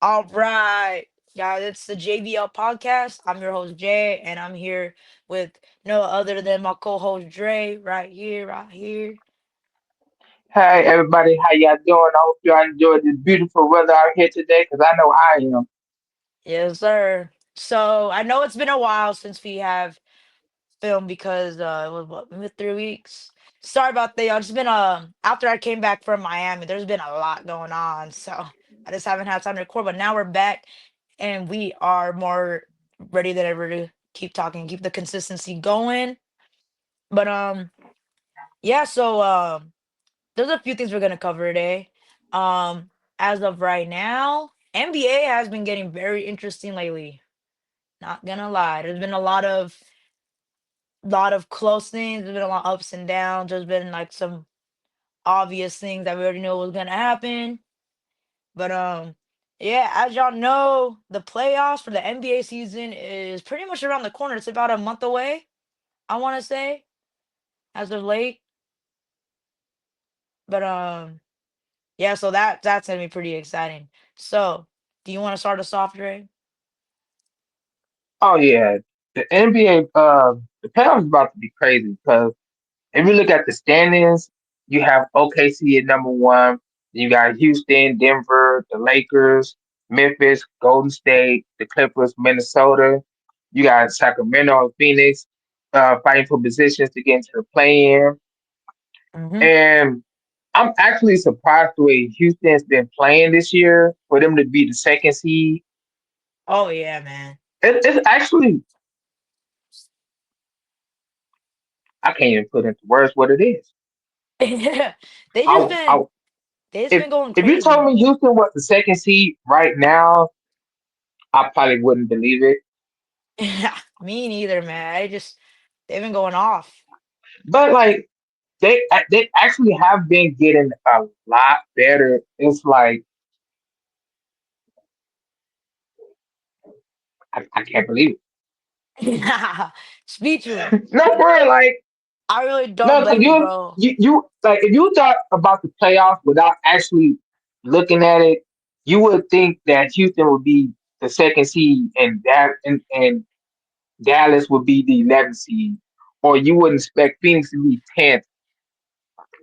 All right, guys, it's the JVL podcast. I'm your host Jay, and I'm here with no other than my co-host Dre, right here, right here. Hey everybody, how y'all doing? I hope y'all enjoyed this beautiful weather out here today, because I know I am. Yes, sir. So I know it's been a while since we have filmed because it was what maybe 3 weeks. Sorry about that. Y'all. Just been after I came back from Miami, there's been a lot going on, so I just haven't had time to record. But now we're back, and we are more ready than ever to keep talking, keep the consistency going. But yeah, so there's a few things we're gonna cover today. As of right now, NBA has been getting very interesting lately. Not gonna lie, there's been a lot of close things. There's been a lot of ups and downs. There's been like some obvious things that we already know was gonna happen. But yeah, as y'all know, the playoffs for the NBA season is pretty much around the corner. It's about a month away, I want to say, as of late. But yeah, so that's gonna be pretty exciting. So, do you want to start us off, Dre? Oh yeah, the NBA, the playoffs is about to be crazy because if you look at the standings, you have OKC at number one. You got Houston, Denver, the Lakers, Memphis, Golden State, the Clippers, Minnesota. You got Sacramento and Phoenix fighting for positions to get into the play-in. Mm-hmm. And I'm actually surprised the way Houston's been playing this year for them to be the second seed. Oh yeah, man. It's actually I can't even put into words what it is. they just I, I been they just if been going if you told crazy. me Houston was the second seed right now, I probably wouldn't believe it. Me neither, man. They've been going off. But like they actually have been getting a lot better. It's like I can't believe Speechless. it. No, bro, like I really don't no, because blame you, bro. you like if you thought about the playoffs without actually looking at it, you would think that Houston would be the second seed and and Dallas would be the 11th seed, or you wouldn't expect Phoenix to be 10th,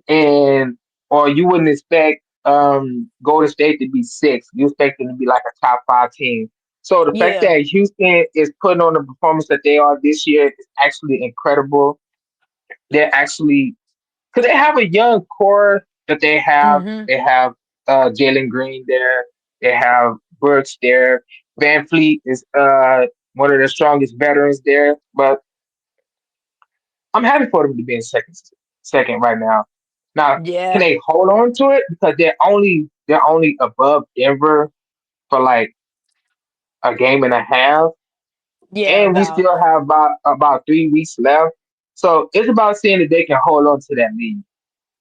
and or you wouldn't expect Golden State to be sixth. You expect them to be like a top five team. So the fact Yeah. that Houston is putting on the performance that they are this year is actually incredible. They're actually because they have a young core that they have. Mm-hmm. They have Jalen Green there. They have Burks there. Van Fleet is one of the strongest veterans there. But I'm happy for them to be in second right now. Now, can Yeah. they hold on to it because they're only above Denver for like a game and a half, Yeah, and we about. still have about 3 weeks left. So it's about seeing if they can hold on to that lead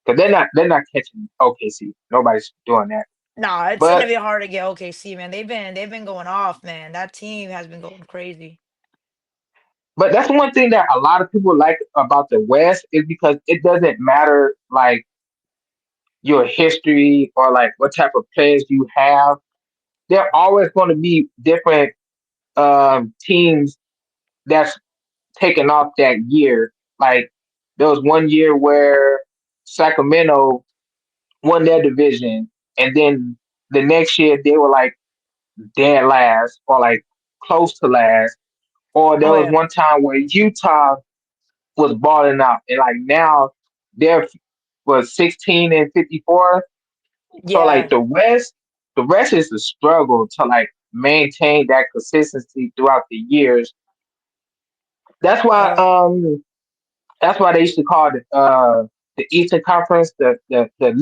because they're not catching OKC. Nobody's doing that. Nah, it's gonna But be hard to get OKC, man. They've been going off, man. That team has been going crazy. but that's one thing that a lot of people like about the West is because it doesn't matter like your history or like what type of players you have. There are always going to be different teams that's taken off that year. Like there was one year where Sacramento won their division, and then the next year they were like dead last or like close to last. Or there Oh was yeah. one time where Utah was balling out, and like now they're was 16-54. So like Yeah. the rest is the struggle to like maintain that consistency throughout the years. That's why Yeah. they used to call it the Eastern Conference the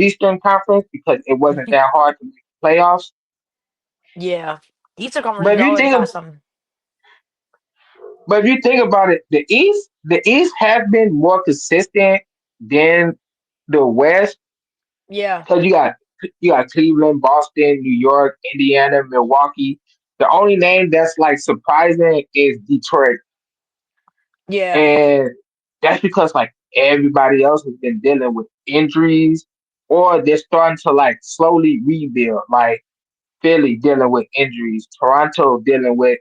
Eastern Conference because it wasn't that hard to make playoffs. Yeah. Eastern Conference But has if you always think got of, something. but if you think about it, the East has been more consistent than the West Yeah. because you got Cleveland, Boston, New York, Indiana, Milwaukee. The only name that's like surprising is Detroit, Yeah. and that's because like everybody else has been dealing with injuries or they're starting to like slowly rebuild. Like Philly dealing with injuries, Toronto dealing with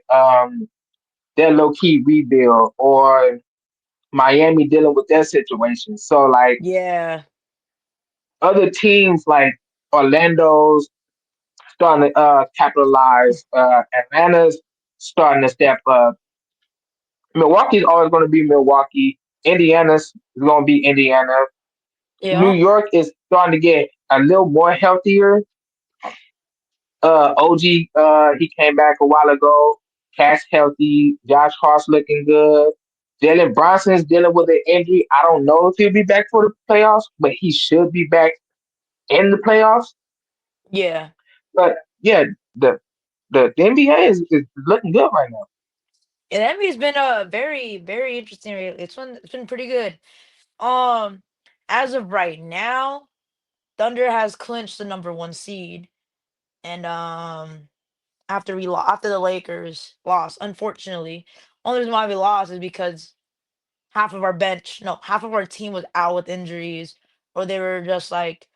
their low key rebuild, or Miami dealing with their situation. So like Yeah. other teams like Orlando's starting to capitalize, Atlanta's starting to step up. Milwaukee's always going to be Milwaukee. Indiana's going to be Indiana. New Yeah. York is starting to get a little more healthier. OG, he came back a while ago. Cash healthy. Josh Hart's looking good. Jalen Bronson's dealing with an injury. I don't know if he'll be back for the playoffs, but he should be back in the playoffs. Yeah. But yeah, the the NBA is looking good right now. And NBA's been very, very interesting. It's been pretty good. As of right now, Thunder has clinched the number one seed, and after the Lakers lost, unfortunately, only reason why we lost is because half of our team was out with injuries, or they were just like,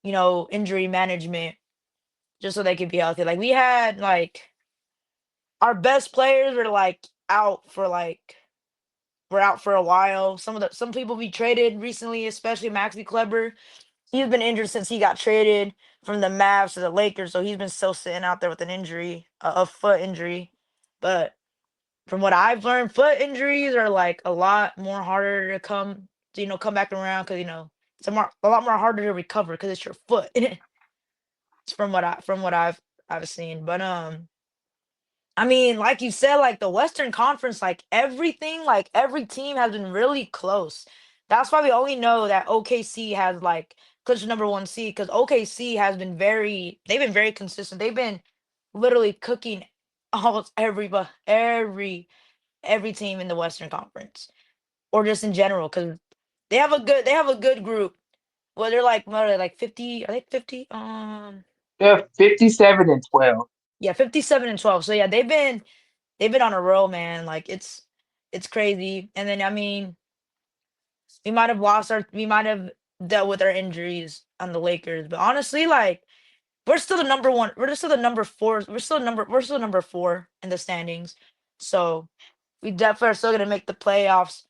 injury management, just so they could be healthy. Like we had like our best players were like out for like were out for a while. Some people we traded recently, especially Maxi Kleber. He's been injured since he got traded from the Mavs to the Lakers, so he's been still sitting out there with an injury, a foot injury. But from what I've learned, foot injuries are like a lot more harder to come back around because a lot more harder to recover because it's your foot. It's from what I've seen. But I mean, like you said, like the Western Conference, like every team has been really close. That's why we only know that OKC has like clinched the number one seed because OKC they've been very consistent. They've been literally cooking almost every team in the Western Conference or just in general because they have a good group. Well, they're like what are they like 50? Are they 50? They're 57-12. Yeah, 57-12. So yeah, they've been on a roll, man. Like it's crazy. And then I mean, we might have dealt with our injuries on the Lakers, but honestly, like we're still the number one. We're still the number four. We're still number 4 in the standings. So we definitely are still gonna make the playoffs.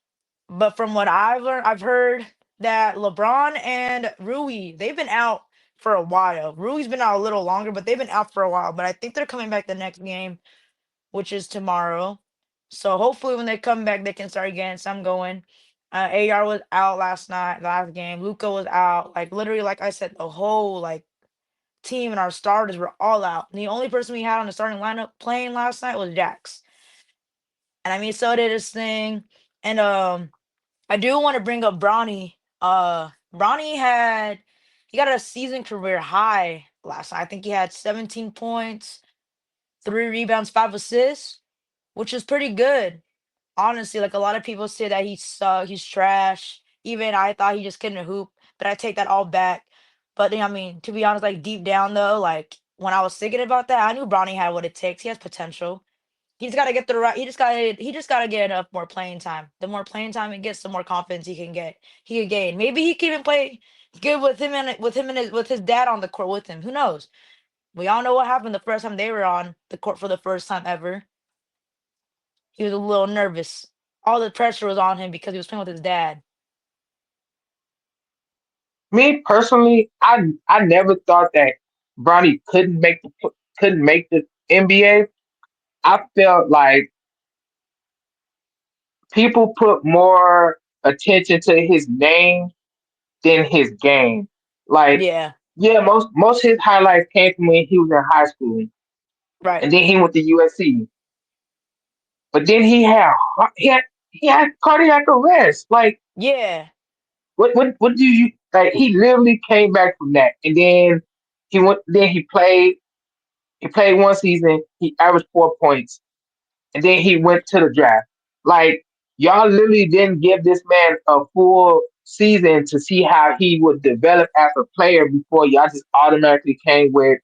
But from what I've learned, I've heard that LeBron and Rui, they've been out for a while. Rui's been out a little longer, but they've been out for a while. But I think they're coming back the next game, which is tomorrow. So hopefully when they come back, they can start getting some going. AR was out last game. Luca was out. Like literally, like I said, the whole like team and our starters were all out. And the only person we had on the starting lineup playing last night was Jax. And I mean, so did his thing. And I do want to bring up Bronny. Bronny he got a season career high last night. I think he had 17 points, 3 rebounds, 5 assists, which is pretty good. Honestly, like a lot of people say that he sucks, he's trash. Even I thought he just couldn't hoop, but I take that all back. But then, I mean, to be honest, like deep down though, like when I was thinking about that, I knew Bronny had what it takes. He has potential. He's got to get the right. He just got to get enough more playing time. The more playing time he gets, the more confidence he can get. He can gain. Maybe he can even play good with his dad on the court with him. Who knows? We all know what happened the first time they were on the court for the first time ever. He was a little nervous. All the pressure was on him because he was playing with his dad. Me personally, I never thought that Bronny couldn't make the NBA. I felt like people put more attention to his name than his game. Like, Yeah, yeah, most of his highlights came from when he was in high school, right. and then he went to USC. But then he had cardiac arrest. Like, Yeah, what do you like? He literally came back from that, and then he went. Then he played. He played one season. He averaged 4 points, and then he went to the draft. Like, y'all literally didn't give this man a full season to see how he would develop as a player before y'all just automatically came with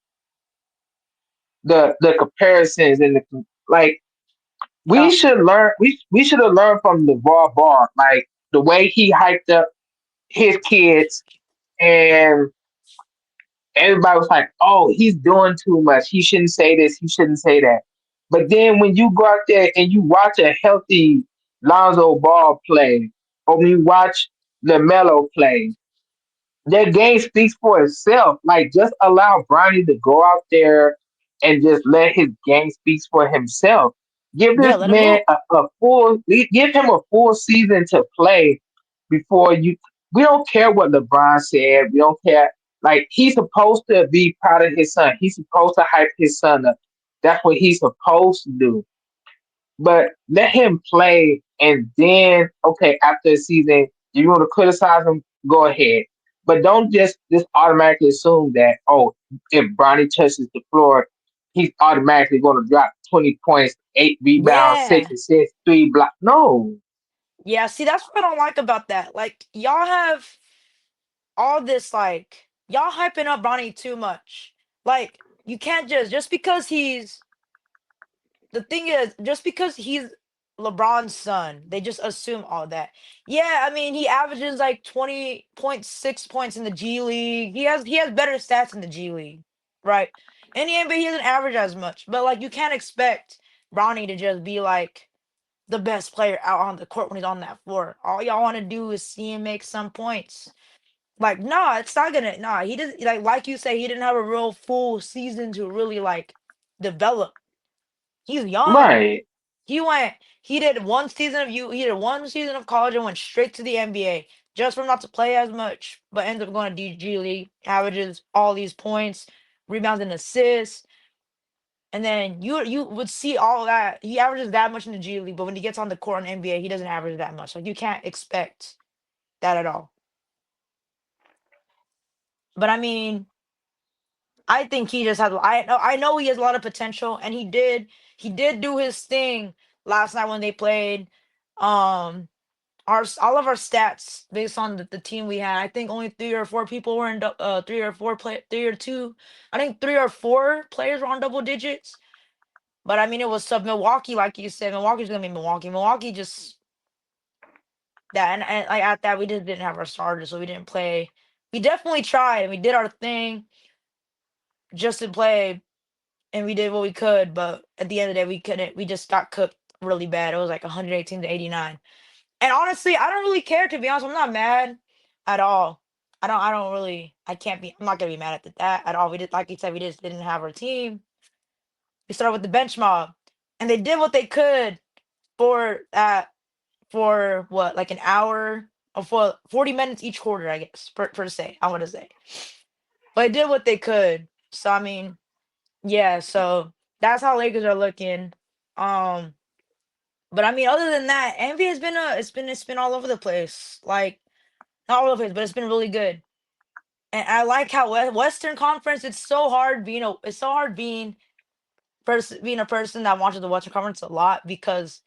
the comparisons and the like. We yeah, should learn. We should have learned from LeVar Ball, like the way he hyped up his kids and everybody was like, "Oh, he's doing too much. He shouldn't say this. He shouldn't say that." But then when you go out there and you watch a healthy Lonzo Ball play, or when you watch LaMelo play, their game speaks for itself. Like, just allow Bronny to go out there and just let his game speak for himself. Give Yeah, this let him man hoop. give him a full season to play before you. We don't care what LeBron said. We don't care. Like, he's supposed to be proud of his son. He's supposed to hype his son up. That's what he's supposed to do. But let him play, and then okay, after the season, if you want to criticize him, go ahead. But don't just automatically assume that, oh, if Bronny touches the floor, he's automatically going to drop 20 points, 8 rebounds, six Yeah. assists, 3 blocks. No, Yeah, see, that's what I don't like about that. Like, y'all have all this, like, y'all hyping up Bronny too much. Like, you can't just because he's the thing is, just because he's LeBron's son, they just assume all that. Yeah, I mean, he averages like 20.6 points in the G League. He has better stats in the G League, right? In the NBA, he doesn't average as much. But like, you can't expect Bronny to just be like the best player out on the court when he's on that floor. All y'all want to do is see him make some points. Like, nah, it's not gonna. Nah, he doesn't. Like you say, he didn't have a real full season to really like develop. He's young. right, He went. He did one season of you. He did one season of college and went straight to the NBA just for not to play as much, but ends up going to DG League. Averages all these points, rebounds and assists, and then you would see all that. He averages that much in the G League, but when he gets on the court in NBA, he doesn't average that much. Like you can't expect that at all. But I mean, I think he just has. I know he has a lot of potential, and he did do his thing last night when they played. Um, all of our stats based on the team we had. I think only three or four people were in three or four play 3 or 2. I think three or four players were on double digits. But I mean, it was sub Milwaukee, like you said. Milwaukee's gonna be Milwaukee. Milwaukee just that and like at that we just didn't have our starters, so we didn't play. We definitely tried and we did our thing just to play, and we did what we could. But at the end of the day, we couldn't. We just got cooked really bad. It was like 118 to 89. And honestly, I don't really care to be honest. I'm not mad at all. I don't really I can't be I'm not gonna be mad at that at all. We did like you said, we just didn't have our team. We started with the bench mob. And they did what they could for for what, like an hour or for 40 minutes each quarter, I guess, per se. I want to say. But they did what they could. So I mean, yeah, so that's how Lakers are looking. Um but I mean other than that, NBA has been it's been all over the place. Like not all of it, but it's been really good. And I like how Western Conference. It's so hard being a person that watches the Western Conference a lot because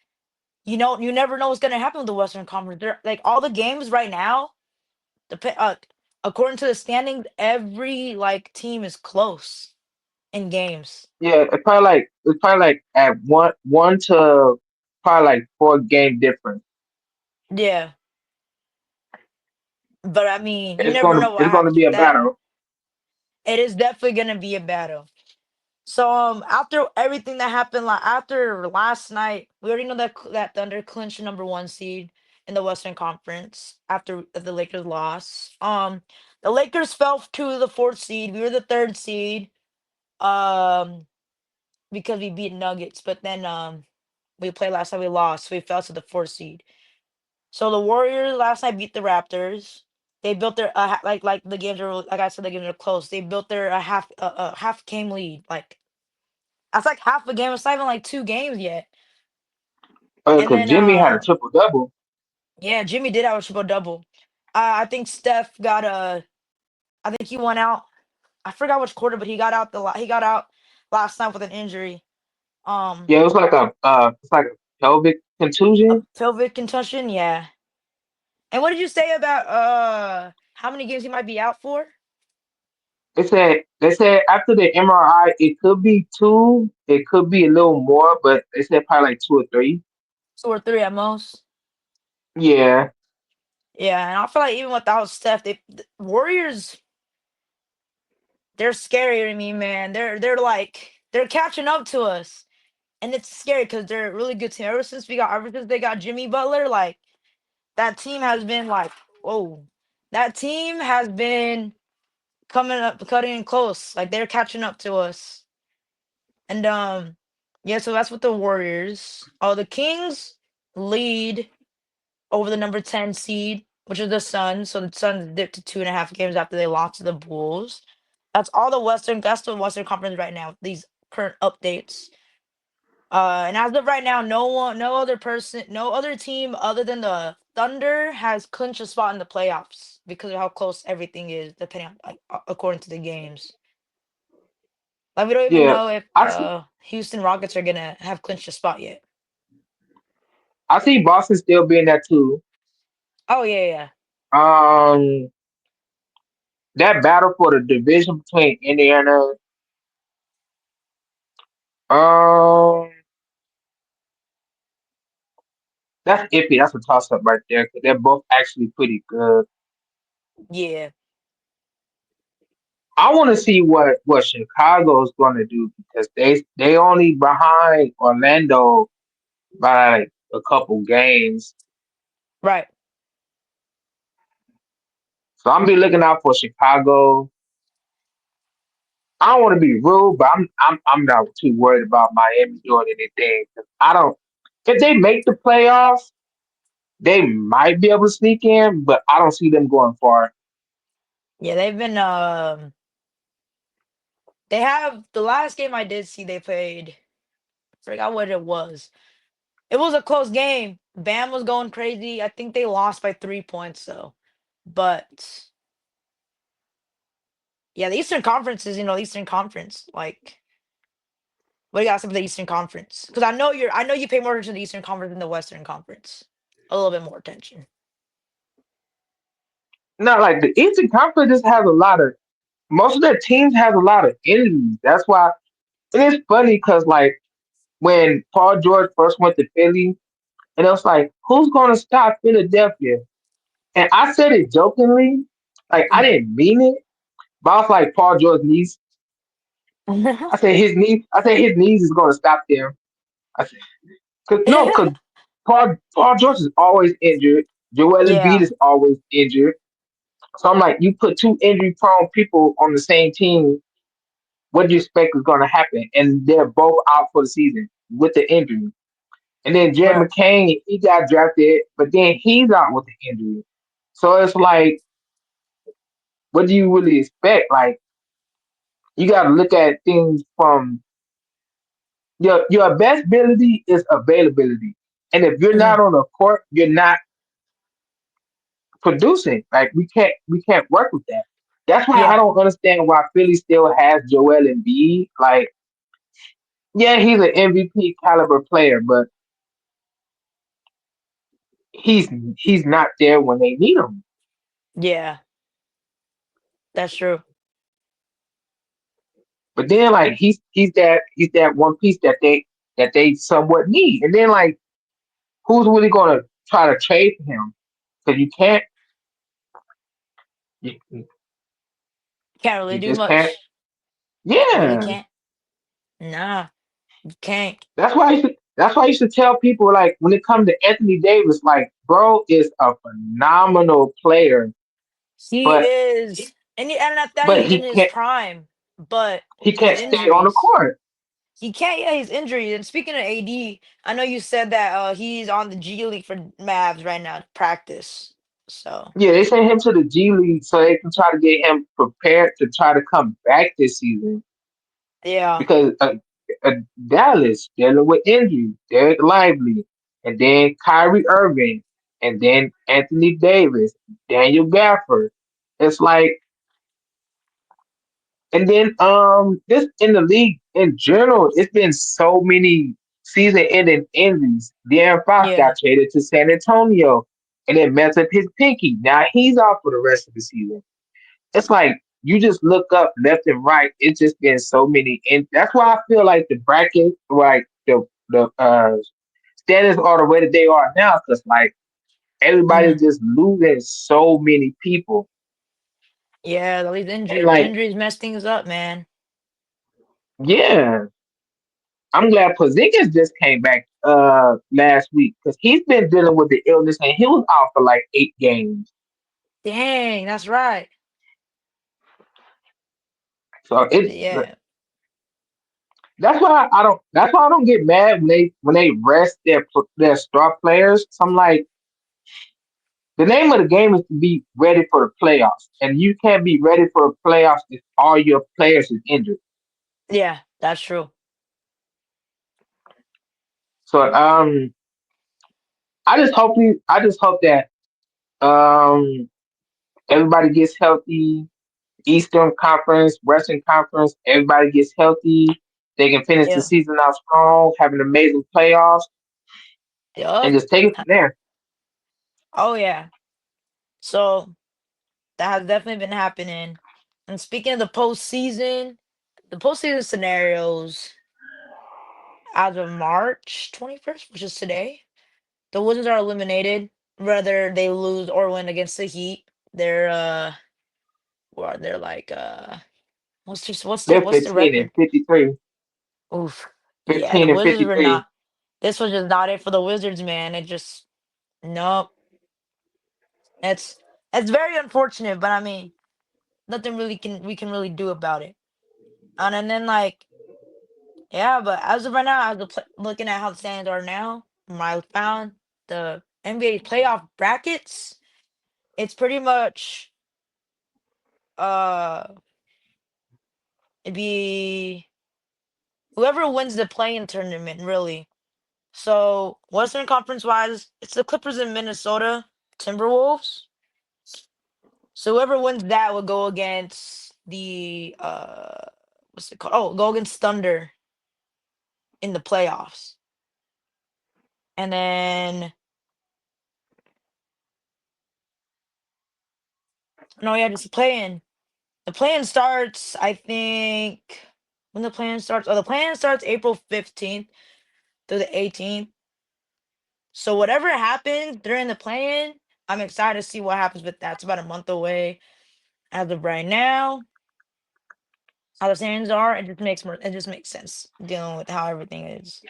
you never know what's gonna happen with the Western Conference. Like all the games right now, according to the standings, every like team is close in games. yeah. It's probably like at one to probably like 4 game difference. Yeah, but I mean, you It's never gonna know what it's gonna happens be with a that. battle. It is definitely gonna be a battle. So after everything that happened, like after last night, we already know that Thunder clinched the number one seed in the Western Conference after the Lakers lost. The Lakers fell to the fourth seed. We were the third seed. Um, because we beat Nuggets, but then we played last time we lost, so we fell to the fourth seed. So the Warriors last night beat the Raptors. They built their like the games are like I said the games are close. They built their half game lead like that's like half a game. It's not even like 2 games yet. And Because then Jimmy had a triple double. yeah, Jimmy did have a triple double. I think Steph got a. I think he went out. I forgot which quarter, but he got out last night with an injury. Um, Yeah, it's like a pelvic a contusion. pelvic concussion. Yeah. And what did you say about how many games he might be out for? They said after the MRI it could be 2, it could be a little more, but they said probably like 2 or 3. 2 or 3 at most. Yeah, Yeah, and I feel like even without Steph, the Warriors they're scaring me, man. They're like they're catching up to us, and it's scary because they're a really good team. Ever since they got Jimmy Butler, like that team has been like, whoa, that team has been coming up, cutting in close. Like they're catching up to us, and yeah. So that's with the Warriors. Oh, the Kings lead over the number 10 seed, which is the Suns. So the Suns dipped to 2.5 games after they lost to the Bulls. That's the Western Conference right now. These current updates. And as of right now, no other team other than the Thunder has clinched a spot in the playoffs because of how close everything is, depending on according to the games. Like we don't even Yeah, know if I see. Houston Rockets are gonna have clinched a spot yet. I see Boston still being there too. Oh yeah, yeah, Um, that battle for the division between Indiana, um, that's iffy. That's a toss up right there because they're both actually pretty good. yeah. I want to see what Chicago's going to do because they only behind Orlando by like a couple games. Right. So I'm be looking out for Chicago. I don't want to be rude, but I'm not too worried about Miami doing anything. 'Cause I don't. If they make the playoffs, they might be able to sneak in, but I don't see them going far. Yeah, they've been they have the last game I did see they played. Forgot what it was. It was a close game. Bam was going crazy. I think they lost by 3 points though. But yeah, the Eastern Conference is, the Eastern Conference. Like, what do you got to say for the Eastern Conference? Because I know you pay more attention to the Eastern Conference than the Western Conference. A little bit more attention. Not like the Eastern Conference just has a lot of most of their teams has a lot of injuries. That's why and it's funny because like when Paul George first went to Philly, and it was like, who's going to stop Philadelphia? And I said it jokingly, like I Mm. didn't mean it, but I was like Paul George's knees. I said his knees. I said his knees is going to stop them. I said, cause no, because Paul George is always injured. Joel Embiid Yeah, is always injured. So I'm like, you put two injury prone people on the same team. What do you expect is going to happen? And they're both out for the season with the injury. And then Jed right. McCain, he got drafted, but then he's out with the injury. So it's like, what do you really expect? Like, you got to look at things from your best ability is availability. And if you're Hmm. not on the court, you're not producing. Like we can't work with that. That's why I Yeah, don't understand why Philly still has Joel Embiid. Like, yeah, he's an MVP caliber player, but he's he's not there when they need him. yeah, that's true. But then like he's that one piece that they somewhat need. And then like who's really gonna try to trade for him? Because you can't you, Can't really you do just can't. much. You really Yeah. can't. Nah, you can't. That's why you should tell people like when it comes to Anthony Davis, like bro is a phenomenal player, He but is, and at that but he's in he his can't prime. But he his can't stay on the injuries, court. he can't. Yeah, his injuries. And speaking of AD, I know you said that he's on the G League for Mavs right now to practice. So Yeah, they sent him to the G League so they can try to get him prepared to try to come back this season yeah, because uh, Dallas dealing with injuries, Derek Lively, and then Kyrie Irving, and then Anthony Davis, Daniel Gafford. It's like, and then this in the league in general, it's been so many season-ending injuries. De'Aaron Fox got yeah, traded to San Antonio, and then messed up his pinky. Now he's out for the rest of the season. It's like you just look up left and right. It's just been so many, and that's why I feel like the bracket, like the standings are the way that they are now, because like hmm, everybody's just losing so many people. Yeah, all these And injuries. like, Injuries mess things up, man. yeah, I'm glad Porzingis just came back last week because he's been dealing with the illness and he was out for like 8 games. Dang, that's right. So But it's yeah, that's why I don't get mad when they rest their star players. So I'm like, the name of the game is to be ready for the playoffs, and you can't be ready for the playoffs if all your players is injured. yeah, that's true. So I just hope that um everybody gets healthy. Eastern Conference, Western Conference, everybody gets healthy. They can finish the Yeah. season out strong, have an amazing playoffs, and Yup. just take it from there. Oh yeah. So that has definitely been happening. And speaking of the postseason scenarios as of March 21st, which is today, the Wizards are eliminated. Whether they lose or win against the Heat, they're they're like They're what's the 15 and record? 53. Oof. Yeah, 15 the and Wizards were 53. not. This was just not it for the Wizards, man. It just nope. It's it's very unfortunate, but I mean, nothing really can we can really do about it. And then like yeah, but as of right now, looking at how the standings are now, I found the NBA playoff brackets. It's pretty much uh it'd be whoever wins the play-in tournament, really. So Western Conference wise, it's the Clippers in Minnesota, Timberwolves. So whoever wins that would go against the what's it called? Oh, go against Thunder in the playoffs. And then no, yeah, just play-in. The plan starts, I think, when the plan starts. Oh, the plan starts April 15th through the 18th. So whatever happens during the plan, I'm excited to see what happens with that. It's about a month away. As of right now, how the standings are, it just makes sense dealing with how everything is.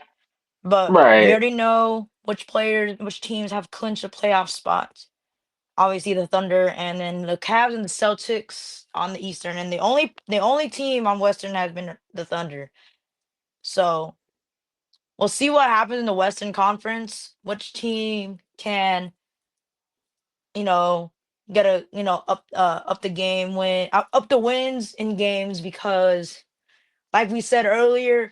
But we Right. already know which teams have clinched the playoff spots. Obviously the Thunder and then the Cavs and the Celtics on the Eastern, and the only team on Western has been the Thunder. So we'll see what happens in the Western Conference. Which team can, you know, get a up the game win up the wins in games because like we said earlier,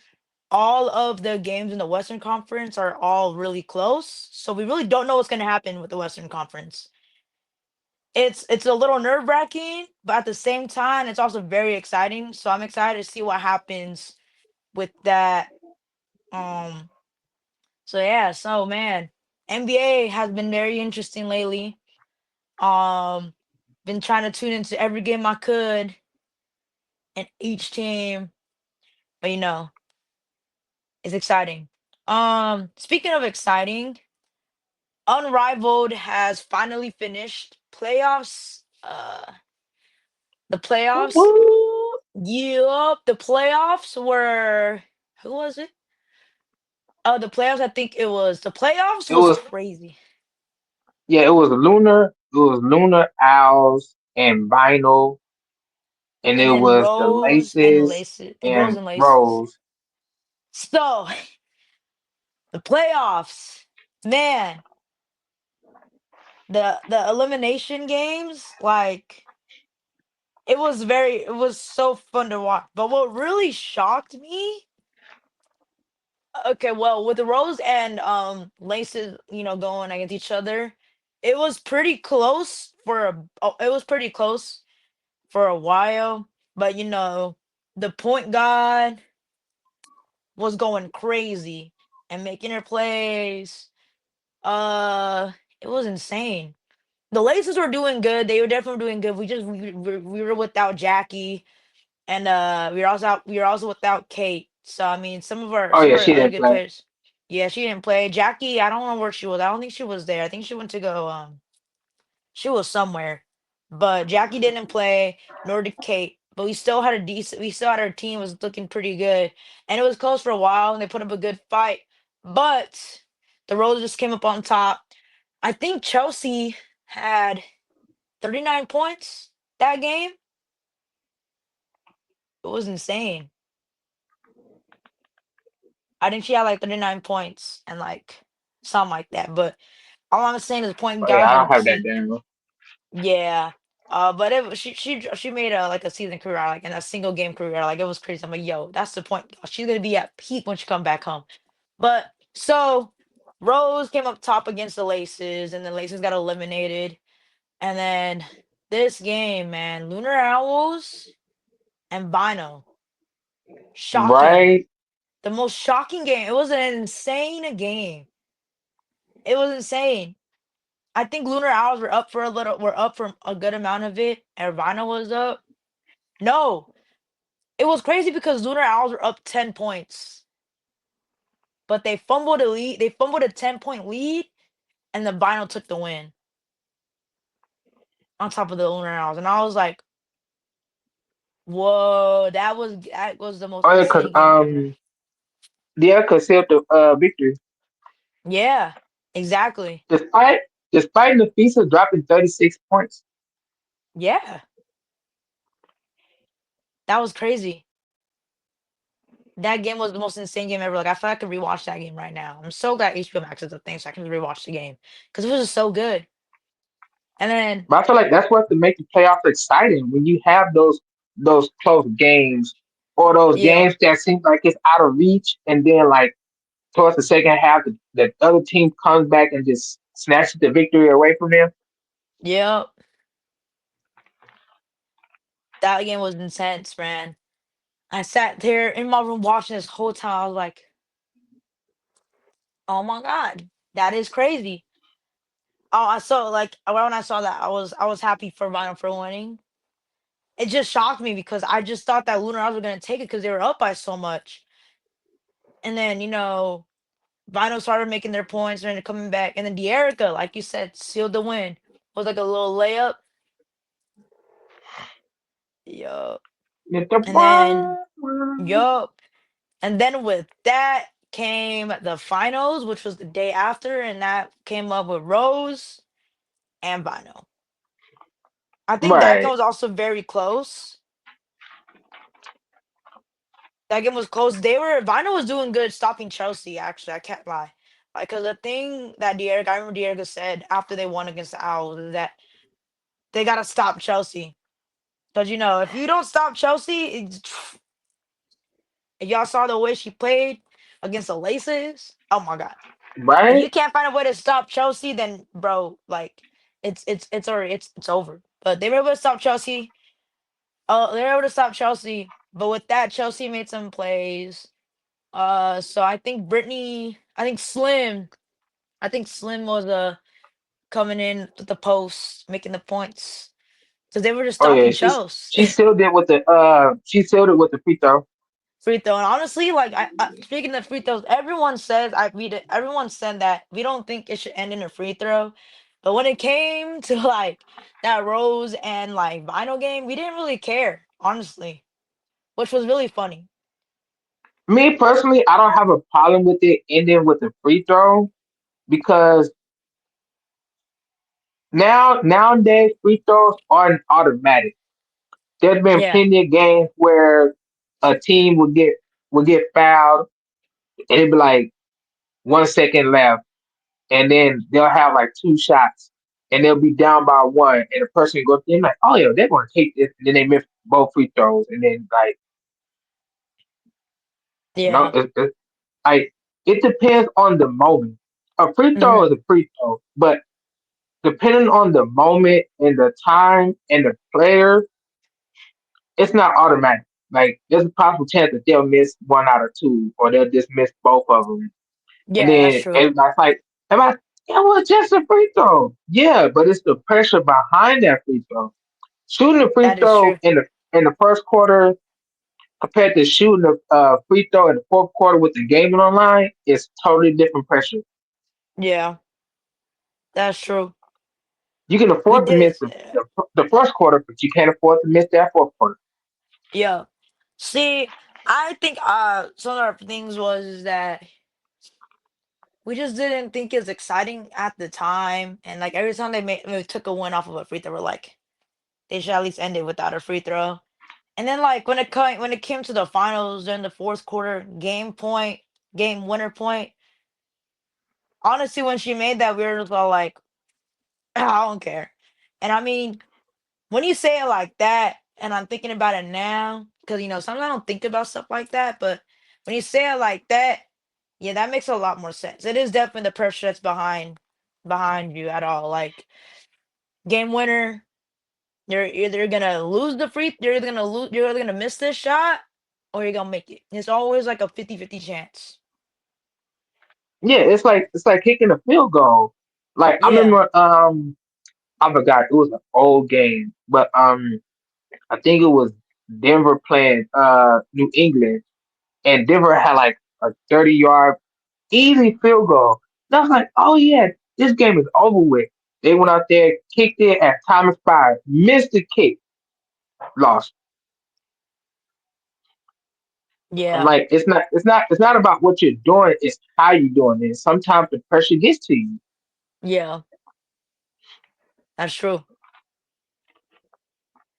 all of the games in the Western Conference are all really close. So we really don't know what's gonna happen with the Western Conference. It's a little nerve wracking, but at the same time, it's also very exciting. So I'm excited to see what happens with that. Um, so yeah, so man, NBA has been very interesting lately. Um, been trying to tune into every game I could and each team, but it's exciting. Speaking of exciting, Unrivaled has finally finished playoffs. The playoffs. Woo-woo. Yup, the playoffs were who was it? Oh, the playoffs. I think the playoffs It was was crazy. It was Lunar Owls and Vinyl, and And it then was the Laces Rose and and laces. Rose. So the playoffs, man, the elimination games, like it was so fun to watch. But what really shocked me, okay, well, with the Rose and laces, going against each other, it was pretty close it was pretty close for a while, but the point guard was going crazy and making her plays. Uh, it was insane. The Laces were doing good. They were definitely doing good. We were without Jackie, and we were also without Kate. So I mean, Oh some yeah, of our she other didn't good play. players. Yeah, she didn't play. Jackie, I don't know where she was. I don't think she was there. I think she went to go. She was somewhere. but Jackie didn't play, nor did Kate. But we still had a decent. We still had our team was looking pretty good, and it was close for a while, and they put up a good fight. But the Rollers just came up on top. I think Chelsea had 39 points that game. It was insane. I think she had like 39 points and like something like that. But all I'm saying is point Oh yeah, guard I had a don't have that key. down. Yeah. But she made a like a season career like in a single game career like it was crazy. I'm like, yo, that's the point. She's gonna be at peak when she come back home. But so Rose came up top against the Laces, and the Laces got eliminated. And then this game, man, Lunar Owls and Bino, shocking. Right? The most shocking game. It was an insane game. It was insane. I think Lunar Owls were up for a good amount of it, and Vino was up. No, it was crazy because Lunar Owls were up 10 points, but they fumbled a lead. They fumbled a 10-point lead, and the Vino took the win on top of the Lunar Owls. And I was like, whoa, that was the most Oh yeah, cause insane game ever. yeah, cause helped the victory. Yeah, exactly. Despite despite Nafisa dropping 36 points. Yeah, that was crazy. That game was the most insane game ever. Like I feel like I could rewatch that game right now. I'm so glad HBO Max is a thing, so I can rewatch the game because it was just so good. And then, But I feel like that's what to make the playoffs exciting when you have those close games or those yeah, games that seem like it's out of reach, and then like towards the second half, the other team comes back and just snatches the victory away from them. yeah, that game was intense, man. I sat there in my room watching this whole time. I was like, "Oh my god, that is crazy." Oh, I saw like when I saw that, I was happy for Vinyl for winning. It just shocked me because I just thought that Lunar Hours were gonna take it because they were up by so much. And then Vinyl started making their points and then coming back, and then De'Erica, like you said, sealed the win. Was like a little layup. Yup. Get the And then ball. yup. And then with that came the finals, which was the day after, and that came up with Rose and Vino. I think that game Right. was also very close. That game was close. Vino was doing good stopping Chelsea, actually. I can't lie. Like, cause the thing that I remember De'Erica said after they won against the Owls is that they gotta stop Chelsea. Cause if you don't stop Chelsea, if y'all saw the way she played against the Laces, oh my god. If Right. you can't find a way to stop Chelsea, then bro, like it's already it's over. But they were able to stop Chelsea. They were able to stop Chelsea. But with that, Chelsea made some plays. So I think Slim was coming in with the post, making the points. Because they were just Oh yeah, stopping she's Chelsea. she sealed it with the she sealed it with the free throw. Free throw. And honestly, like speaking of free throws, everyone says I read it. Everyone said that we don't think it should end in a free throw, but when it came to like that Rose and like Vinyl game, we didn't really care, honestly, which was really funny. Me personally, I don't have a problem with it ending with a free throw because nowadays free throws aren't automatic. There's been Yeah, plenty of games where a team would get fouled and it'd be like 1 second left, and then they'll have like two shots and they'll be down by one, and the person goes in like, oh yeah, they're gonna take this, and then they miss both free throws, and then like no, yeah, like it depends on the moment. A free throw hmm is a free throw, but depending on the moment and the time and the player, it's not automatic. Like there's a possible chance that they'll miss one out of two, or they'll just miss both of them, and yeah. That's then true. everybody's like, "Am I? It was just a free throw." Yeah, but it's the pressure behind that free throw. Shooting a free That is throw true. in the first quarter compared to shooting a free throw in the fourth quarter with the game on the line is totally different pressure. Yeah, that's true. You can We afford to did. miss the first quarter, but you can't afford to miss that fourth quarter. Yeah. See, I think some of our things was is that we just didn't think it was exciting at the time, and like every time they took a win off of a free throw, we're like they should at least end it without a free throw. And then like when it came to the finals during the fourth quarter, game winner point. Honestly, when she made that, we were just all like, I don't care. And I mean, when you say it like that, and I'm thinking about it now, because sometimes I don't think about stuff like that, but when you say it like that, yeah, that makes a lot more sense. It is definitely the pressure that's behind you at all. Like game winner, you're either gonna lose you're either gonna miss this shot, or you're gonna make it. It's always like a 50-50 chance. Yeah, it's like kicking a field goal. Like I Yeah, remember, I forgot it was an old game, but I think it was Denver playing New England, and Denver had like a 30-yard easy field goal. And I was like, oh yeah, this game is over with. They went out there, kicked it at time expired, missed the kick, lost. I'm yeah, like, it's not about what you're doing, it's how you're doing it. Sometimes the pressure gets to you. yeah. That's true.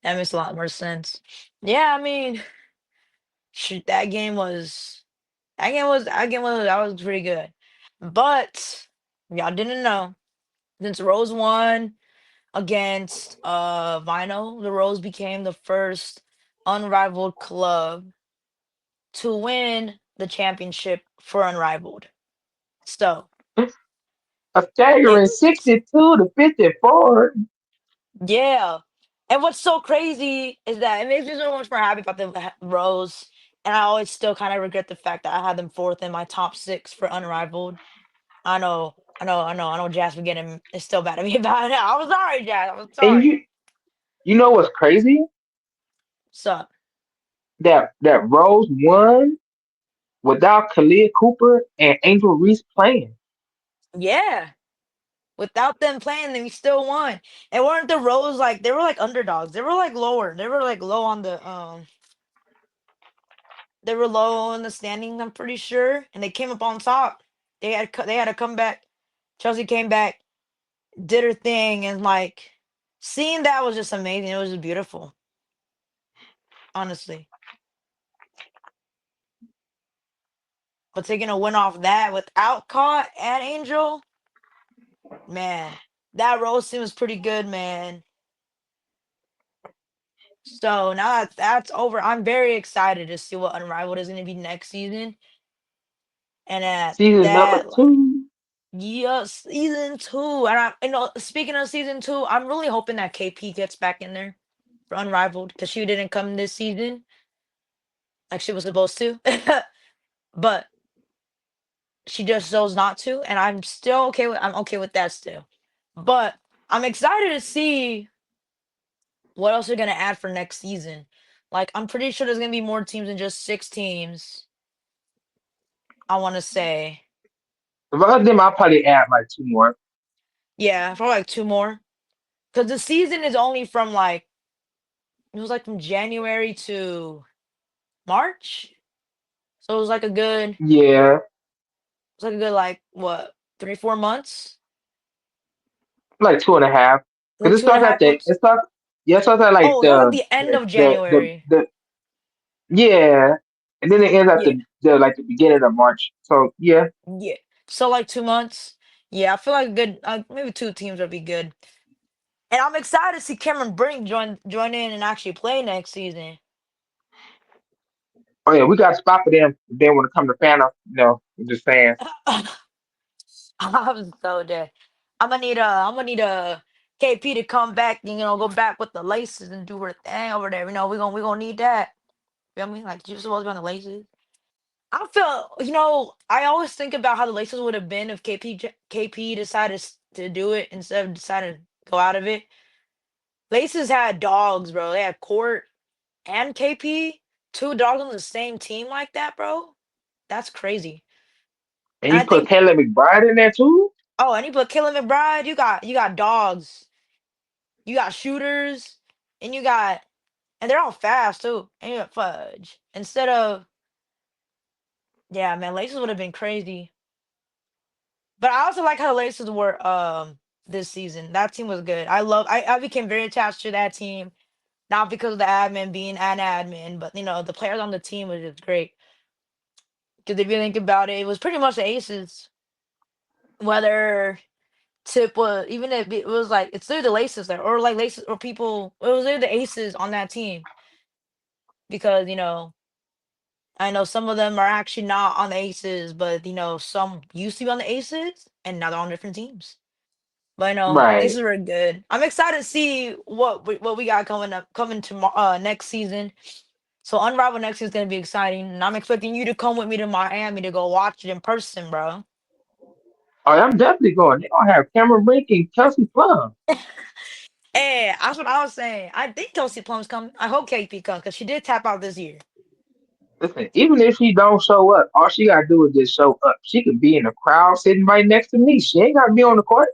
That makes a lot more sense. Yeah, I mean, shoot, that was pretty good. But y'all didn't know, since Rose won against Vinyl, the Rose became the first unrivaled club to win the championship for Unrivaled. So A staggering it's 62 to 54. yeah. And what's so crazy is that it makes me so much more happy about the Rose. And I always still kind of regret the fact that I had them fourth in my top six for Unrivaled. I know Jazz for getting is still mad at me about it. I'm sorry, Jazz. I'm And sorry. you know what's crazy? So That Rose won without Kalia Cooper and Angel Reese playing. yeah. Without them playing, they still won. And weren't the Rose like they were like underdogs? They were like lower. They were like low on the they were low in the standings, I'm pretty sure. And they came up on top. They had a comeback. Chelsea came back, did her thing, and like seeing that was just amazing. It was just beautiful, honestly. But taking a win off that without Caught and Angel, man, that Rose team was pretty good, man. So now that that's over, I'm very excited to see what Unrivaled is going to be next season. And at Season number that, like, 2. yeah, season two. And speaking of season two, I'm really hoping that KP gets back in there for Unrivaled because she didn't come this season like she was supposed to, but she just chose not to, and I'm okay with that still. But I'm excited to see what else they're gonna add for next season. Like I'm pretty sure there's gonna be more teams than just 6 teams. I want to say, If I was them, I'll probably add like two more. yeah, probably like two more. Because the season is only from like it was like from January to March, so it was like a good, Yeah, like what 3-4 months, like 2.5. like Because two and a half months. it starts at like Oh, it was like the end of January. yeah, and then it ends at Yeah, the beginning of March. So yeah, yeah. So like 2 months. Yeah, I feel like good. Maybe two teams would be good. And I'm excited to see Cameron Brink join in and actually play next season. oh yeah, we got a spot for them. Then when it comes to Fanta, I'm just saying. I'm so dead. I'm gonna need a KP to come back and go back with the laces and do her thing over there. We gonna need that. You know what I mean? Like you're supposed to be on the laces. I feel I always think about how the laces would have been if KP decided to do it instead of deciding to go out of it. Laces had dogs, bro. They had Court and KP, two dogs on the same team like that, bro. That's crazy. And And you I put think Caleb McBride in there too. oh, and you put Killen McBride, you got dogs. You got shooters, and and they're all fast too. And you got fudge instead of yeah, man. Laces would have been crazy, but I also like how the Laces were this season. That team was good. I became very attached to that team, not because of the admin being an admin, but the players on the team was just great. Because if you think about it, it was pretty much the aces. Whether Tip was even if it was like it's either the laces there or like laces or people it was either the aces on that team because I know some of them are actually not on the aces, but some used to be on the aces and now they're on different teams. But Right. laces were good. I'm excited to see what we got coming tomorrow next season. So Unrivaled next season is gonna be exciting, and I'm expecting you to come with me to Miami to go watch it in person, bro. Oh, I'm definitely going. They gonna have Cameron Brink and Kelsey Plum. Hey, that's what I was saying. I think Kelsey Plum's coming. I hope KP comes because she did tap out this year. Listen, even if she don't show up, all she gotta do is just show up. She could be in the crowd sitting right next to me. She ain't gotta be on the court.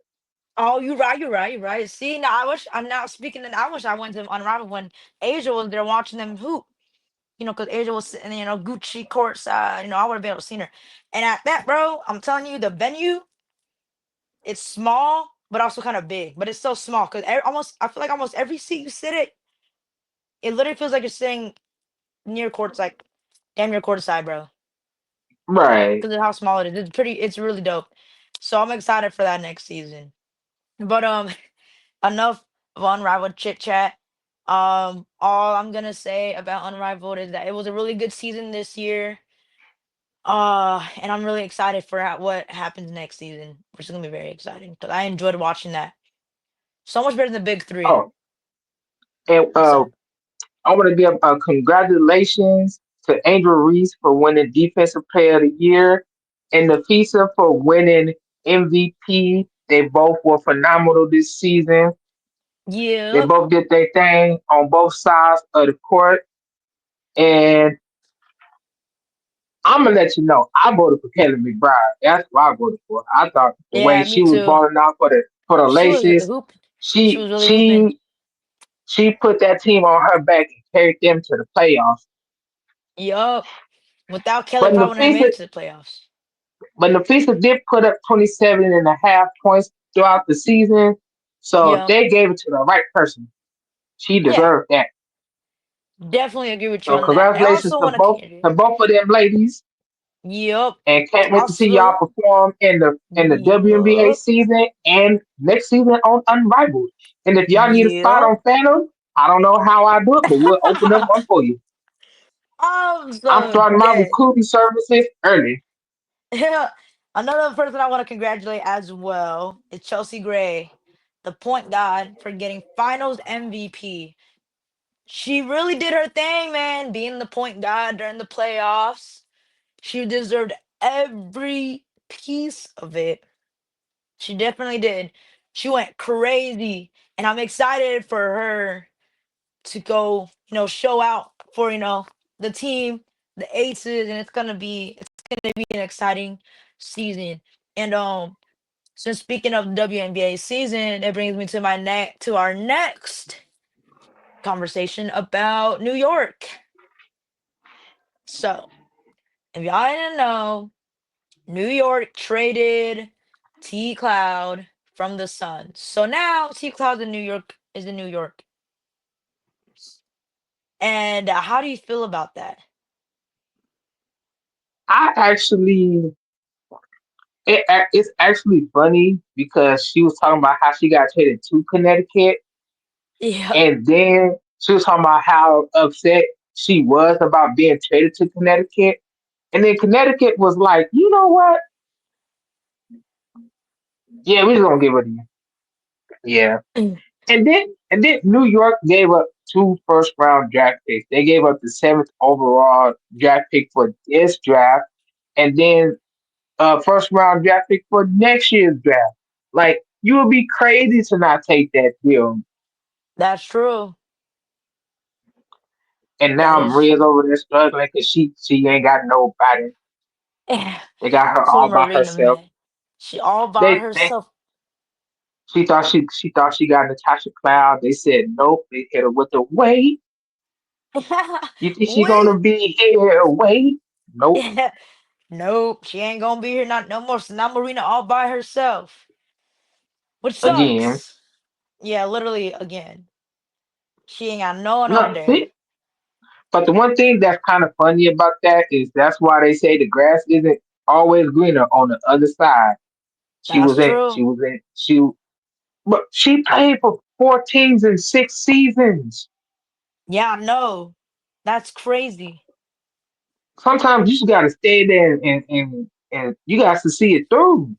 Oh, you're right. You're right. You're right. See, now I wish I'm now speaking. And I wish I went to Unrivaled when Asia was there watching them hoop. Because Asia was sitting, Gucci courtside. I would have been able to see her. And at that, bro, I'm telling you, the venue it's small, but also kind of big. But it's so small because I feel like almost every seat you sit at, it literally feels like you're sitting near courts, like damn near courtside, bro. Right. Because of how small it is. It's pretty. It's really dope. So I'm excited for that next season. But enough of Unrivaled chit chat. All I'm gonna say about Unrivaled is that it was a really good season this year. And I'm really excited for what happens next season, which is gonna be very exciting because I enjoyed watching that. So much better than the big three. Oh, and Yes, sir. I want to give congratulations to Angel Reese for winning Defensive Player of the Year and Nafisa for winning MVP. They both were phenomenal this season. They Yep. both did their thing on both sides of the court. And I'm gonna let you know, I voted for Kelly McBride. That's what I voted for. I thought the way Yeah, she me was too. balling out for the She was laces, hooping. She she was really hooping. she she put that team on her back and carried them to the playoffs. Yup. Without Kelly, But probably wouldn't have made Nafisa it to the playoffs. But Nafisa did put up 27.5 points throughout the season. So Yeah. they gave it to the right person. She Yeah. deserved that. Definitely agree with you So on that. And I congratulations also want to. to both of them ladies. Yup. And can't wait to see y'all Also, perform in the WNBA yup. season and next season on Unrivaled. And if y'all need a spot Yup. on Phantom, I don't know how I do it, but we'll open up one for you. I'm I'm so starting my dead. recruiting services early. Yeah. Another person I want to congratulate as well is Chelsea Gray, the point guard, for getting finals MVP. She really did her thing, man, being the point guard during the playoffs. She deserved every piece of it. She definitely did. She went crazy, and I'm excited for her to go, show out for, the team, the aces, and it's gonna be an exciting season. And since speaking of WNBA season, it brings me to our next conversation about New York. So, if y'all didn't know, New York traded T Cloud from the Suns. So now T Cloud in New York is in New York. And how do you feel about that? I actually it's actually funny because she was talking about how she got traded to Connecticut, Yeah, and then she was talking about how upset she was about being traded to Connecticut, and then Connecticut was like, you know what? Yeah, we're just gonna give it to you. Yeah, and then New York gave up two first round draft picks. They gave up the seventh overall draft pick for this draft, and then first round draft pick for next year's draft. Like you would be crazy to not take that deal. that's true. And That now is Maria's true. over there struggling because she ain't got nobody. They got her Poor all by Marina, herself. man. She all by They herself. She thought she got Natasha Cloud. They said nope. They hit her with the wait. You think she Wait. gonna be here? Wait. Nope. Nope, she ain't gonna be here. Not no more. So now Marina all by herself, which Again. sucks. Yeah, literally again. She ain't got no one on No, there. see, but the one thing that's kind of funny about that is that's why they say the grass isn't always greener on the other side. She That's was in. true. She was in. But she played for 14s and 6 seasons. Yeah, I know. That's crazy. Sometimes you just gotta stay there and you got to see it through.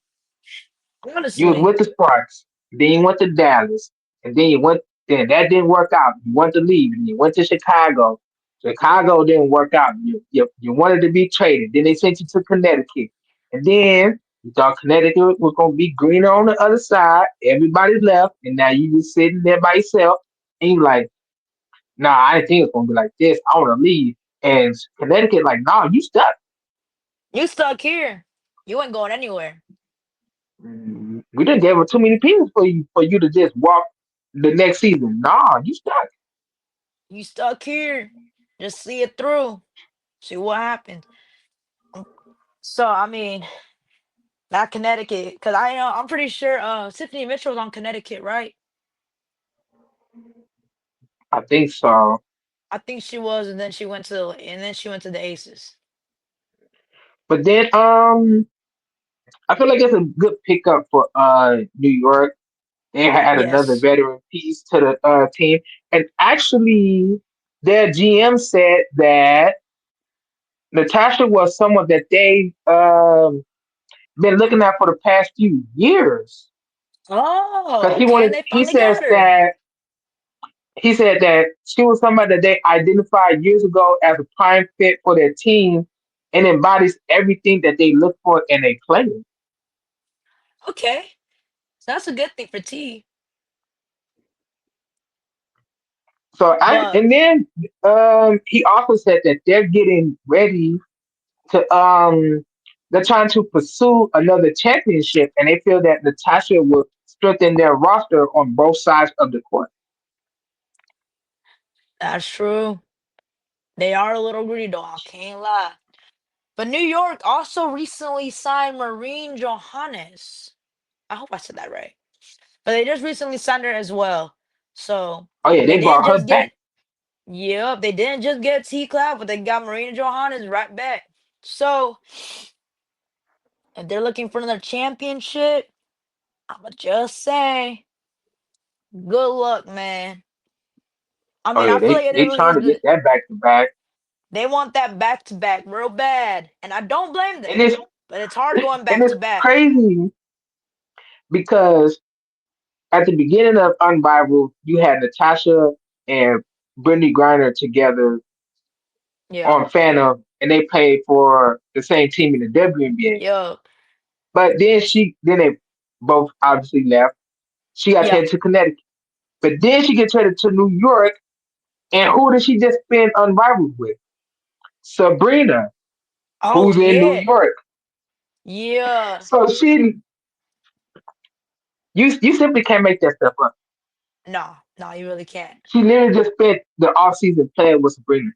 You was Honestly, with the Sparks, then you went to Dallas, and then you went. Then that didn't work out. You wanted to leave, and you went to Chicago. Chicago didn't work out. You wanted to be traded. Then they sent you to Connecticut, and then you thought Connecticut was gonna be greener on the other side. Everybody left, and now you just sitting there by yourself, and you like, nah, I didn't think it was gonna be like this. I want to leave. And Connecticut, like, nah, you stuck. you stuck here. You ain't going anywhere. We didn't give her too many pieces for you to just walk the next season. Nah, you stuck. You stuck here. Just see it through. See what happens. So I mean, that Connecticut, because I know I'm pretty sure Tiffany Mitchell was on Connecticut, right? I think so. I think she was, and then she went to the Aces. But then I feel like it's a good pickup for New York. They had another Yes. veteran piece to the team. And actually their GM said that Natasha was someone that they been looking at for the past few years. Because Oh, okay. And they he finally got her. said that she was somebody that they identified years ago as a prime fit for their team and embodies everything that they look for in a player. Okay. So that's a good thing for T. But And then he also said that they're getting ready to they're trying to pursue another championship and they feel that Natasha will strengthen their roster on both sides of the court. that's true. They are a little greedy though, I can't lie. But New York also recently signed Maureen Johannes. I hope I said that right. But they just recently signed her as well. So Oh yeah, they they didn't brought her just back. get yep, they didn't just get T Cloud, but they got Marina Johannes right back. So if they're looking for another championship, I'ma just say good luck, man. I Oh mean, yeah, I feel like it they really trying is to get good. that back to back. They want that back to back real bad, and I don't blame And them. it's But it's hard going and back it's to back. crazy because at the beginning of Unrivaled, you had Natasha and Brittany Griner together Yeah. on Phantom, and they played for the same team in the WNBA. Yo. But then they both obviously left. She got Yeah. traded to Connecticut, but then she gets traded to New York, and who did she just spend Unrivaled with? Sabrina, Oh who's in New yeah. York. Yeah. So you simply can't make that stuff up. No, no, you really can't. She literally just spent the off season playing with Sabrina.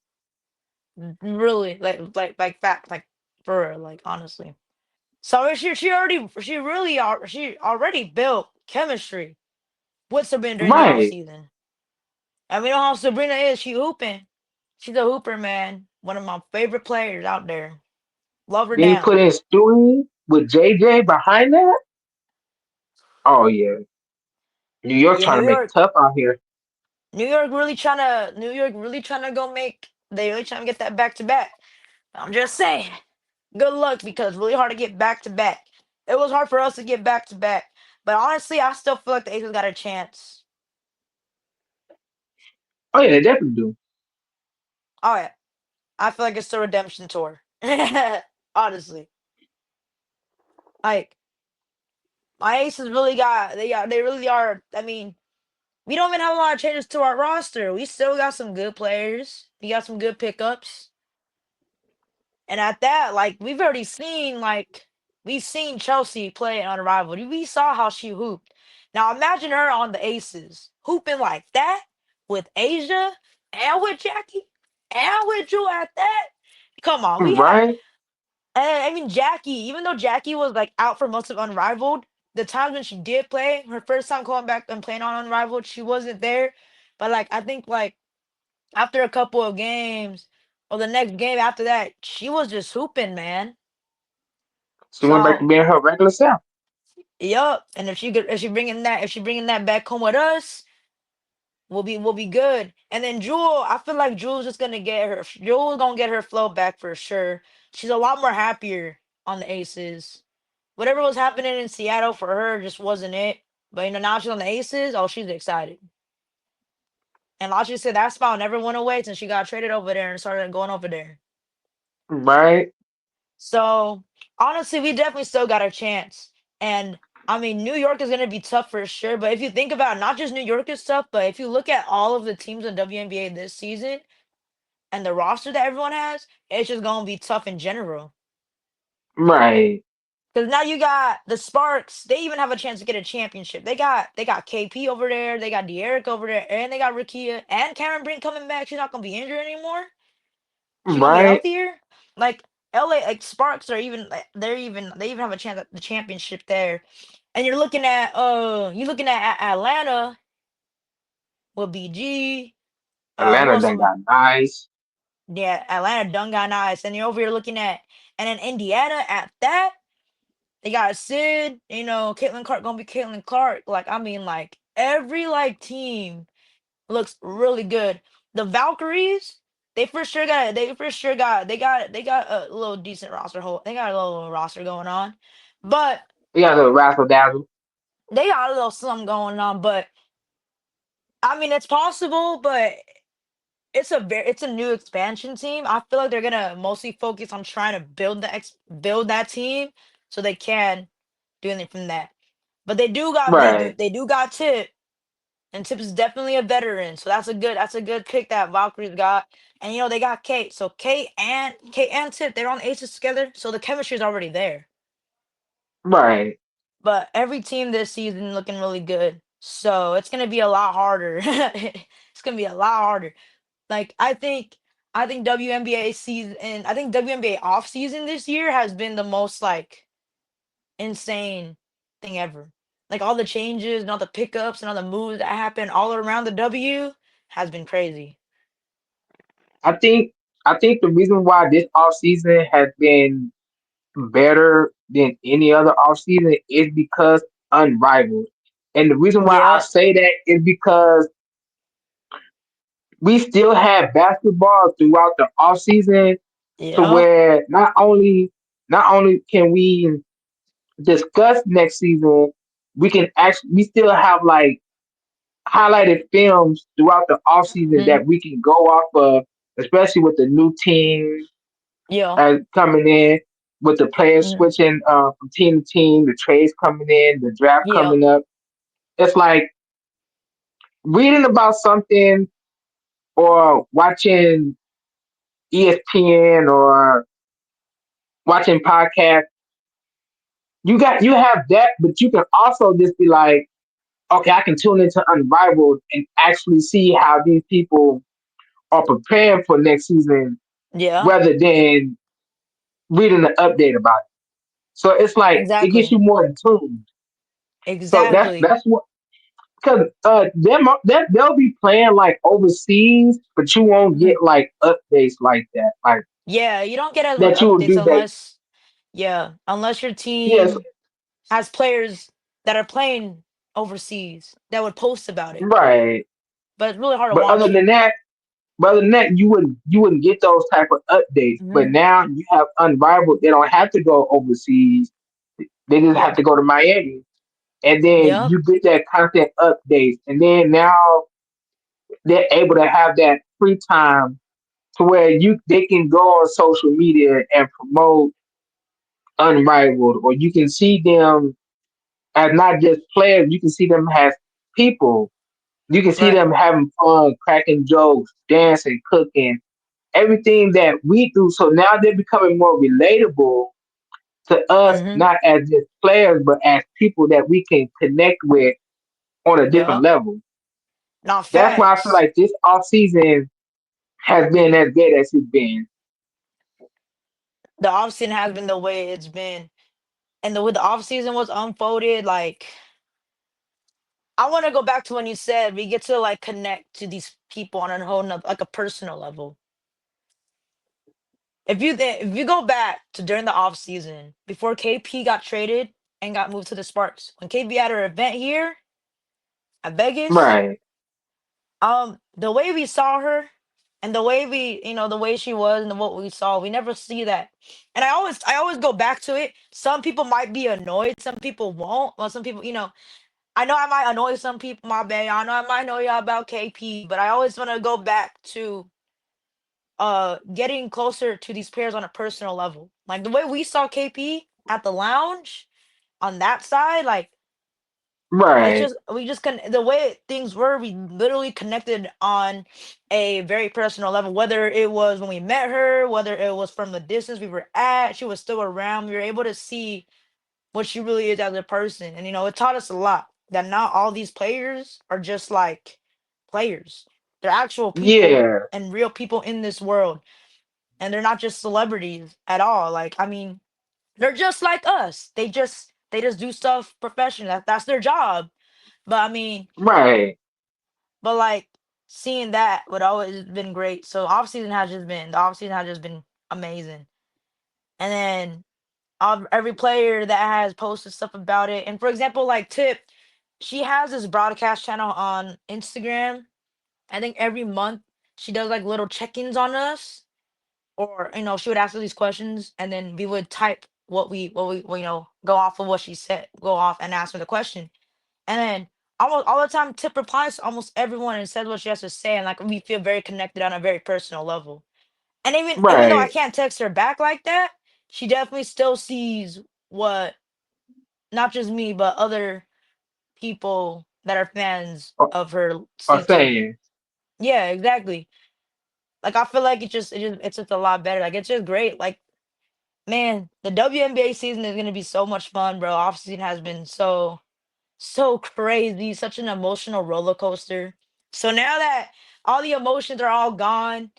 Really, like fact, like for real, like honestly. So she already built chemistry with Sabrina during the off Right. season. And we know how Sabrina is. She hooping. She's a hooper, man. One of my favorite players out there. Love her Then you put down. in Stewie with JJ behind that. Oh yeah, New York Yeah, trying to make it tough out here. New York really trying to go make. They really trying to get that back to back. I'm just saying. Good luck because it's really hard to get back to back. It was hard for us to get back to back. But honestly, I still feel like the Aces got a chance. Oh yeah, they definitely do. Oh yeah. I feel like it's the redemption tour. Honestly. Like my Aces they really are. I mean, we don't even have a lot of changes to our roster. We still got some good players. We got some good pickups. And at that, like we've already seen like We've seen Chelsea play on Unrivaled. We saw how she hooped. Now imagine her on the Aces hooping like that with Asia and with Jackie and with Jewel at that. Come on, we had. Right, And I mean Jackie. Even though Jackie was like out for most of Unrivaled, the times when she did play, her first time going back and playing on Unrivaled, she wasn't there. But like I think like after a couple of games or the next game after that, she was just hooping, man. she went back to So being her regular self. yup. And if she bringing that back home with us, we'll be good. And then Jewel, I feel like Jewel's gonna get her flow back for sure. She's a lot more happier on the Aces. Whatever was happening in Seattle for her just wasn't it. But now she's on the Aces. Oh, she's excited. And like she said, that smile never went away since she got traded over there and started going over there. Right, So honestly, we definitely still got a chance. And I mean, New York is going to be tough for sure. But if you think about it, not just New York is tough, but if you look at all of the teams in WNBA this season and the roster that everyone has, it's just going to be tough in general. right. Because now you got the Sparks. They even have a chance to get a championship. They got KP over there. They got De'Eric over there, and they got Rakia and Cameron Brink coming back. She's not gonna be injured anymore. She gonna be Right. healthier. Like LA, like Sparks are even like, they even have a chance at the championship there. And you're looking at Atlanta with BG. Who Atlanta else? done got nice. Yeah, Atlanta done got nice. And you're over here looking at and then Indiana at that. They got Sid, Caitlin Clark gonna be Caitlin Clark. Like I mean, like every like team looks really good. The Valkyries, they got a little decent roster hold. They got a little roster going on. But We got a little razzle dazzle. they got a little something going on. But I mean it's possible, but it's a new expansion team. I feel like they're gonna mostly focus on trying to build that team so they can do anything from that. But Right, they do got Tip. And Tip is definitely a veteran, so that's a good pick that Valkyries got. And they got Kate. So Kate and Tip, they're on Aces together, so the chemistry is already there. right. But every team this season looking really good. So it's gonna be a lot harder. It's gonna be a lot harder. Like I think WNBA season and I think WNBA off season this year has been the most like insane thing ever. Like all the changes and all the pickups and all the moves that happen all around the W has been crazy. I think I think the reason why this off season has been better than any other off season is because unrivaled. And the reason why I Yeah, say that is because we still have basketball throughout the off season to yeah, where not only can we discuss next season, we still have like highlighted films throughout the off season hmm that we can go off of, especially with the new team yeah, coming in, with the players hmm switching from team to team, the trades coming in, the draft yeah, coming up. It's like reading about something or watching ESPN or watching podcasts. You have that, but you can also just be like, okay, I can tune into Unrivaled and actually see how these people are preparing for next season yeah, rather than reading the update about it. So it's like it gets exactly, you more in tune. So that's exactly. that's what because they'll be playing like overseas, but you won't hmm get like updates like that, like Yeah, you don't get as much that you will updates do that. unless your Yes, team has players that are playing overseas that would post about it. right. But it's really hard to But watch it. other than that, you wouldn't get those type of updates. But hmm now you have Unrivaled. They don't have to go overseas. They just have Yeah. to go to Miami, and then Yep. you get that content updates. And then now they're able to have that free time to where they can go on social media and promote Unrivaled, or you can see them as not just players. You can see them as people. You can see Right. them having fun, cracking jokes, dancing, cooking, everything that we do. So now they're becoming more relatable to us, Mm-hmm. not as just players, but as people that we can connect with on a different Yup. level. Not That's why I feel facts. like this off season has been as good as it's been. The off season has been the way it's been, and the way the off season was unfolded, like I want to go back to when you said we get to like connect to these people on a whole nother, like a personal level. If you go back to during the off season before KP got traded and got moved to the Sparks, when KP had her event here at Vegas, Right, the way we saw her and the way we, the way she was and what we saw, we never see that. And I always go back to it. Some people might be annoyed, some people won't. Well, some people, I know I might annoy some people, my bad. I know I might annoy y'all about KP, but I always want to go back to getting closer to these players on a personal level. Like the way we saw KP at the lounge on that side, like it's right, just we just the way things were, we literally connected on a very personal level. Whether it was when we met her, whether it was from the distance we were at, she was still around. We were able to see what she really is as a person. And it taught us a lot that not all these players are just like players. They're actual people yeah, and real people in this world. And they're not just celebrities at all. Like, I mean, they're just like us. They just do stuff professionally. That's their job. But I mean, right. like seeing that would always been great. So the off season has just been amazing. And then every player that has posted stuff about it. And for example, like Tip, she has this broadcast channel on Instagram. I think every month she does like little check-ins on us, or she would ask us these questions, and then we would type what we go off of what she said, go off and ask her the question, and then almost all the time Tip replies to almost everyone and says what she has to say, and like we feel very connected on a very personal level. And even though I Right. can't text her back like that, she definitely still sees what not just me, but other people that are fans Or, of her or see too. saying, Yeah, exactly. Like I feel like it's just a lot better. Like it's just great. Like man, the WNBA season is gonna be so much fun, bro. Off season has been so crazy, such an emotional roller coaster. So now that all the emotions are all gone,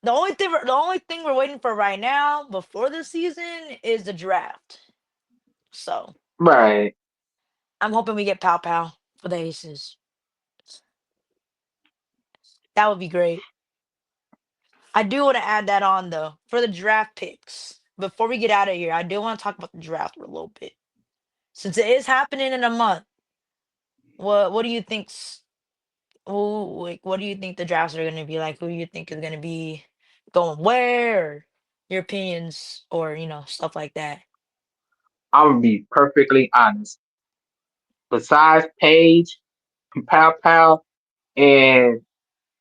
the only thing we're waiting for right now before the season is the draft. So right. I'm hoping we get Pow Pow for the Aces. That would be great. I do want to add that on though for the draft picks. Before we get out of here, I do want to talk about the draft for a little bit. Since it is happening in a month, what do you think's who like what do you think the drafts are gonna be like? Who do you think is gonna be going where? Or your opinions or stuff like that. I'm gonna be perfectly honest. Besides Paige, Pow Pow, and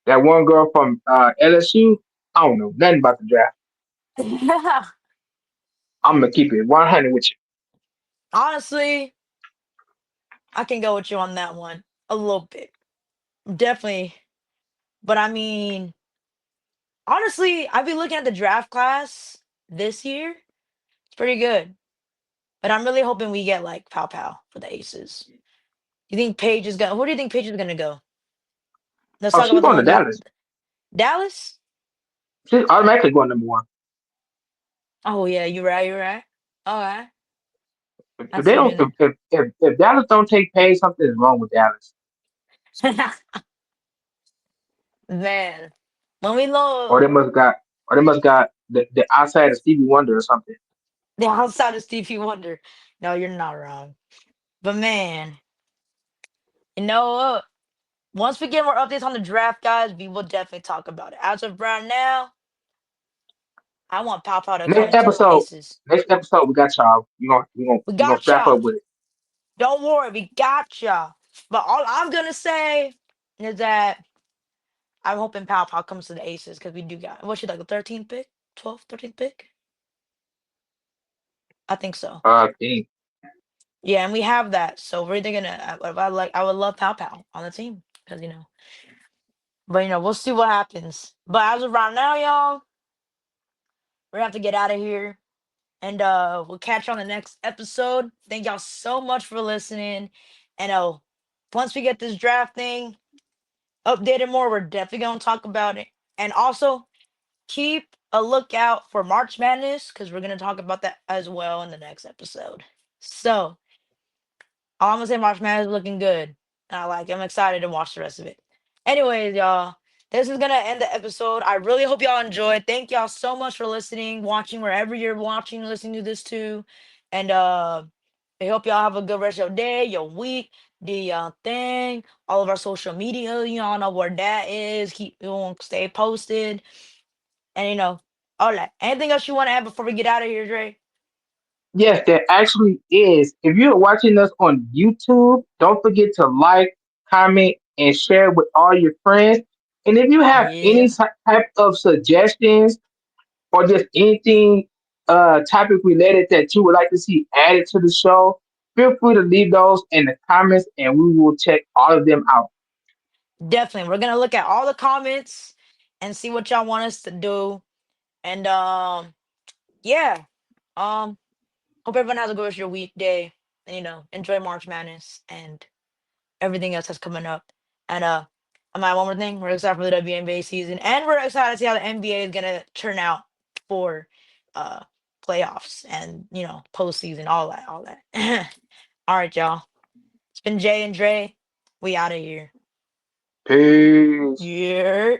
that one girl from LSU, I don't know nothing about the draft. I'm gonna keep it 100 with you. Honestly, I can go with you on that one a little bit. Definitely. But I mean, honestly, I've been looking at the draft class this year. It's pretty good. But I'm really hoping we get like Pow Pow for the Aces. You think Paige is gonna? Who do you think Paige is gonna go? Let's Oh, talk she's about the going to one. Dallas. Dallas. She's automatically going number 1. Oh yeah, you're right. You're right. All right, I If they see what don't, you're if Dallas don't take Paige, something is wrong with Dallas, doing. Man, when we or know they must got, or they must got the outside of Stevie Wonder or something. the outside of Stevie Wonder, no, you're not wrong. But man, what? Once we get more updates on the draft, guys, we will definitely talk about it. As of right now, I want Pow Pow to come Next to the episode, Aces. next episode, we got y'all. We We gonna got strap up y'all. with it. Don't worry, we got y'all. But all I'm gonna say is that I'm hoping Pow Pow comes to the Aces because we do got what's she like the 13th pick, 12th, 13th pick. I think so. Dang. Yeah, and we have that. So we're either gonna. I would love Pow Pow on the team because But we'll see what happens. But as of right now, y'all, we're gonna have to get out of here. And we'll catch you on the next episode. Thank y'all so much for listening. And once we get this draft thing updated more, we're definitely gonna talk about it. And also keep a lookout for March Madness because we're gonna talk about that as well in the next episode. So all I'm gonna say, March Madness is looking good. I'm excited to watch the rest of it. Anyways, y'all, this is gonna end the episode. I really hope y'all enjoyed. Thank y'all so much for listening, watching wherever you're watching, listening to this too. And I hope y'all have a good rest of your day, your week, do y'all thing. All of our social media, y'all know where that is. Keep stay posted. And all that. Anything else you want to add before we get out of here, Dre? Yes, there actually is. If you're watching us on YouTube, don't forget to like, comment, and share with all your friends. And if you have any Yeah. type of suggestions or just anything topic related that you would like to see added to the show, feel free to leave those in the comments and we will check all of them out. Definitely. We're gonna look at all the comments and see what y'all want us to do. And yeah. Um, hope everyone has a good rest of your weekday. And enjoy March Madness and everything else that's coming up. And I might one more thing. We're excited for the WNBA season. And we're excited to see how the NBA is gonna turn out for uh playoffs and postseason, all that, all that. All right, y'all. It's been Jay and Dre. We out of here. Peace. Yeah.